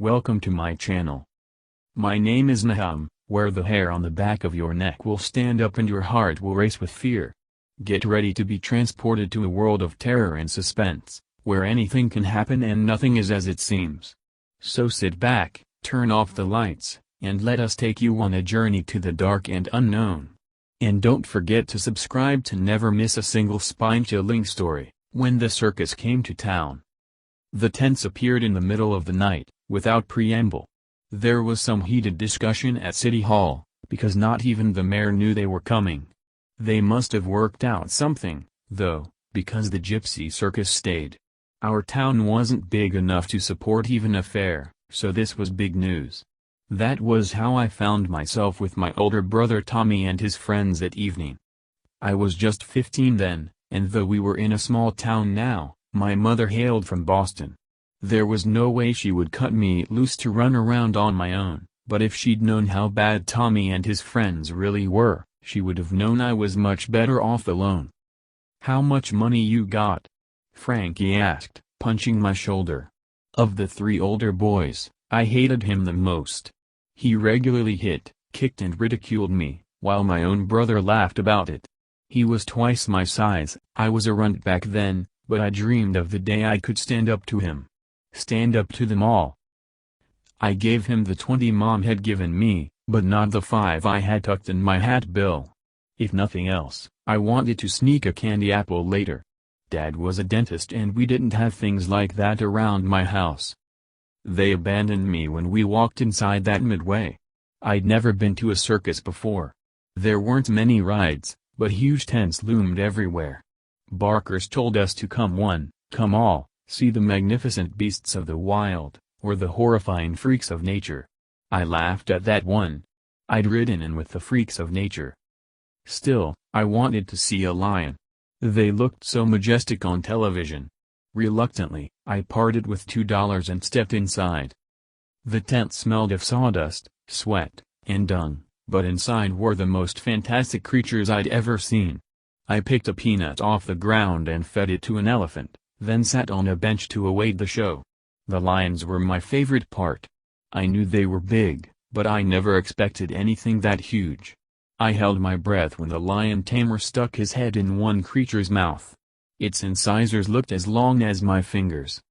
Welcome to my channel. My name is Nahum, where the hair on the back of your neck will stand up and your heart will race with fear. Get ready to be transported to a world of terror and suspense, where anything can happen and nothing is as it seems. So sit back, turn off the lights, and let us take you on a journey to the dark and unknown. And don't forget to subscribe to never miss a single spine-chilling story. When the circus came to town. The tents appeared in the middle of the night, without preamble. There was some heated discussion at City Hall, because not even the mayor knew they were coming. They must have worked out something, though, because the gypsy circus stayed. Our town wasn't big enough to support even a fair, so this was big news. That was how I found myself with my older brother Tommy and his friends that evening. I was just 15 then, and though we were in a small town now, my mother hailed from Boston. There was no way she would cut me loose to run around on my own, but if she'd known how bad Tommy and his friends really were, she would have known I was much better off alone. "How much money you got?" Frankie asked, punching my shoulder. Of the three older boys, I hated him the most. He regularly hit, kicked and ridiculed me, while my own brother laughed about it. He was twice my size. I was a runt back then, but I dreamed of the day I could stand up to him. Stand up to them all. I gave him the 20 Mom had given me, but not the 5 I had tucked in my hat bill. If nothing else, I wanted to sneak a candy apple later. Dad was a dentist and we didn't have things like that around my house. They abandoned me when we walked inside that midway. I'd never been to a circus before. There weren't many rides, but huge tents loomed everywhere. Barkers told us to come one, come all, see the magnificent beasts of the wild, or the horrifying freaks of nature. I laughed at that one. I'd ridden in with the freaks of nature. Still, I wanted to see a lion. They looked so majestic on television. Reluctantly, I parted with $2 and stepped inside. The tent smelled of sawdust, sweat, and dung. But inside were the most fantastic creatures I'd ever seen. I picked a peanut off the ground and fed it to an elephant, then sat on a bench to await the show. The lions were my favorite part. I knew they were big, but I never expected anything that huge. I held my breath when the lion tamer stuck his head in one creature's mouth. Its incisors looked as long as my fingers.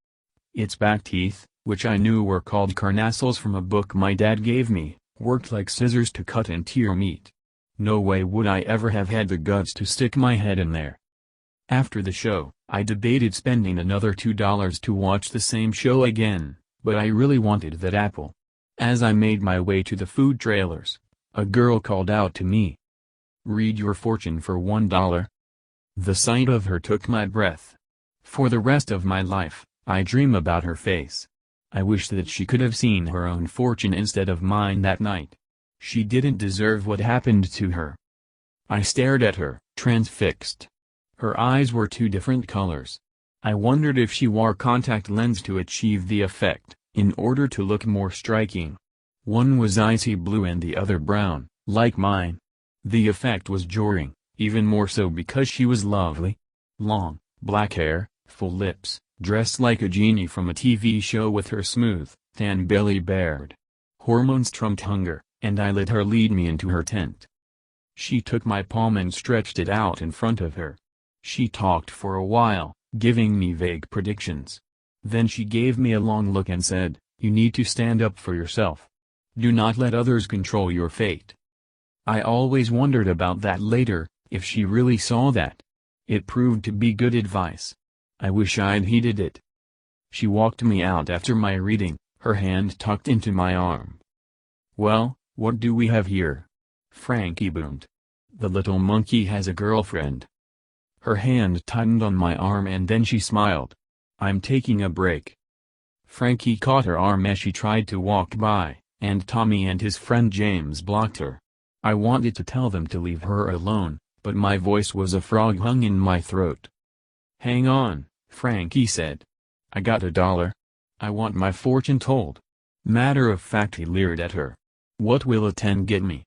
Its back teeth, which I knew were called carnassals from a book my dad gave me, worked like scissors to cut and tear meat. No way would I ever have had the guts to stick my head in there. After the show, I debated spending another $2 to watch the same show again, but I really wanted that apple. As I made my way to the food trailers, a girl called out to me. "Read your fortune for $1. The sight of her took my breath. For the rest of my life, I dream about her face. I wish that she could have seen her own fortune instead of mine that night. She didn't deserve what happened to her. I stared at her, transfixed. Her eyes were two different colors. I wondered if she wore contact lens to achieve the effect, in order to look more striking. One was icy blue and the other brown, like mine. The effect was jarring, even more so because she was lovely. Long, black hair, full lips, dressed like a genie from a TV show with her smooth, tan belly bared. Hormones trumped hunger, and I let her lead me into her tent. She took my palm and stretched it out in front of her. She talked for a while, giving me vague predictions. Then she gave me a long look and said, "You need to stand up for yourself. Do not let others control your fate." I always wondered about that later, if she really saw that. It proved to be good advice. I wish I'd heeded it. She walked me out after my reading, her hand tucked into my arm. "Well, what do we have here?" Frankie boomed. "The little monkey has a girlfriend." Her hand tightened on my arm and then she smiled. "I'm taking a break." Frankie caught her arm as she tried to walk by, and Tommy and his friend James blocked her. I wanted to tell them to leave her alone, but my voice was a frog hung in my throat. "Hang on," Frankie said. "I got $1. I want my fortune told." Matter of fact, he leered at her. "What will a 10 get me?"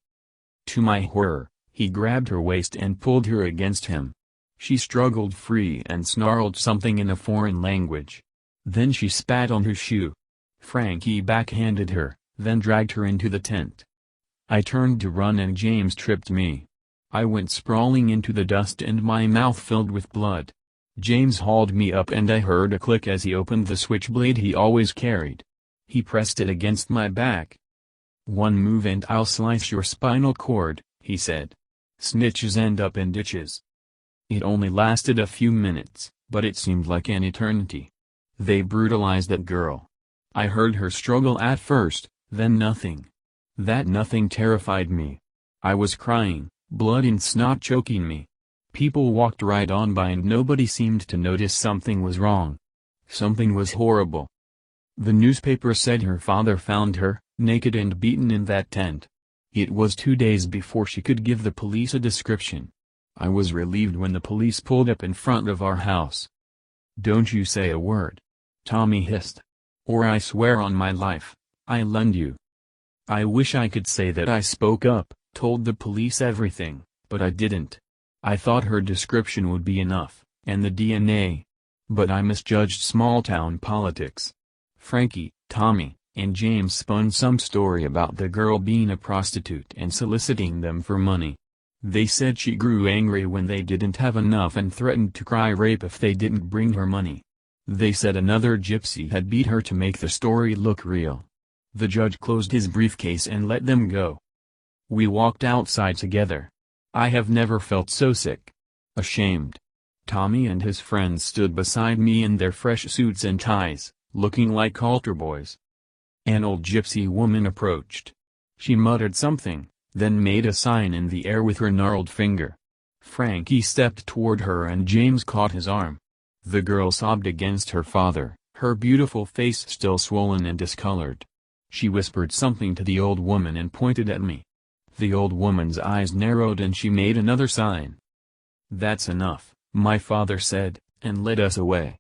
To my horror, he grabbed her waist and pulled her against him. She struggled free and snarled something in a foreign language. Then she spat on her shoe. Frankie backhanded her, then dragged her into the tent. I turned to run and James tripped me. I went sprawling into the dust and my mouth filled with blood. James hauled me up and I heard a click as he opened the switchblade he always carried. He pressed it against my back. "One move and I'll slice your spinal cord," he said. "Snitches end up in ditches." It only lasted a few minutes, but it seemed like an eternity. They brutalized that girl. I heard her struggle at first, then nothing. That nothing terrified me. I was crying, blood and snot choking me. People walked right on by and nobody seemed to notice something was wrong. Something was horrible. The newspaper said her father found her, naked and beaten in that tent. It was 2 days before she could give the police a description. I was relieved when the police pulled up in front of our house. "Don't you say a word," Tommy hissed. "Or I swear on my life, I'll lend you." I wish I could say that I spoke up, told the police everything, but I didn't. I thought her description would be enough, and the DNA. But I misjudged small-town politics. Frankie, Tommy, and James spun some story about the girl being a prostitute and soliciting them for money. They said she grew angry when they didn't have enough and threatened to cry rape if they didn't bring her money. They said another gypsy had beat her to make the story look real. The judge closed his briefcase and let them go. We walked outside together. I have never felt so sick. Ashamed. Tommy and his friends stood beside me in their fresh suits and ties, looking like altar boys. An old gypsy woman approached. She muttered something, then made a sign in the air with her gnarled finger. Frankie stepped toward her and James caught his arm. The girl sobbed against her father, her beautiful face still swollen and discolored. She whispered something to the old woman and pointed at me. The old woman's eyes narrowed and she made another sign. "That's enough," my father said, and led us away.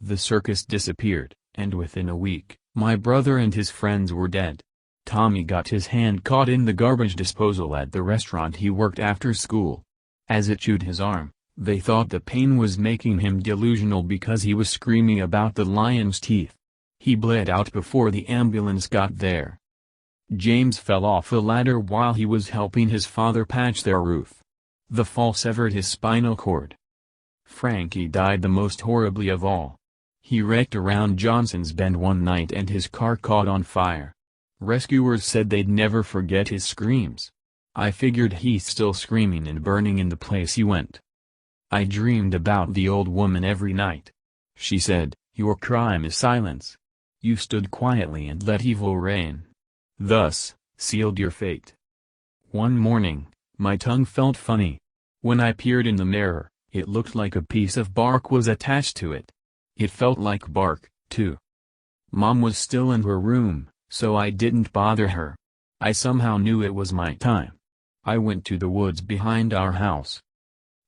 The circus disappeared, and within a week, my brother and his friends were dead. Tommy got his hand caught in the garbage disposal at the restaurant he worked after school. As it chewed his arm, they thought the pain was making him delusional because he was screaming about the lion's teeth. He bled out before the ambulance got there. James fell off a ladder while he was helping his father patch their roof. The fall severed his spinal cord. Frankie died the most horribly of all. He wrecked around Johnson's Bend one night and his car caught on fire. Rescuers said they'd never forget his screams. I figured he's still screaming and burning in the place he went. I dreamed about the old woman every night. She said, "Your crime is silence. You stood quietly and let evil reign. Thus, sealed your fate." One morning, my tongue felt funny. When I peered in the mirror, it looked like a piece of bark was attached to it. It felt like bark, too. Mom was still in her room, so I didn't bother her. I somehow knew it was my time. I went to the woods behind our house.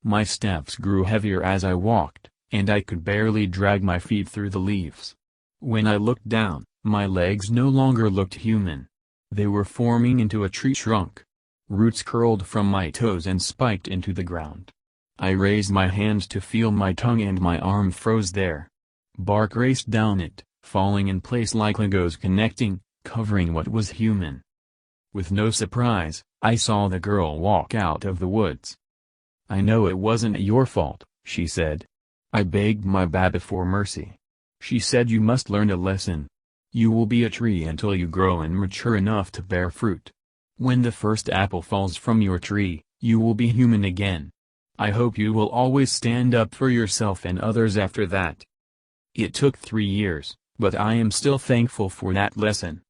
My steps grew heavier as I walked, and I could barely drag my feet through the leaves. When I looked down, my legs no longer looked human. They were forming into a tree trunk. Roots curled from my toes and spiked into the ground. I raised my hands to feel my tongue and my arm froze there. Bark raced down it, falling in place like Legos connecting, covering what was human. With no surprise, I saw the girl walk out of the woods. "I know it wasn't your fault," she said. I begged my Baba for mercy. She said, "You must learn a lesson. You will be a tree until you grow and mature enough to bear fruit. When the first apple falls from your tree, you will be human again. I hope you will always stand up for yourself and others after that." It took 3 years, but I am still thankful for that lesson.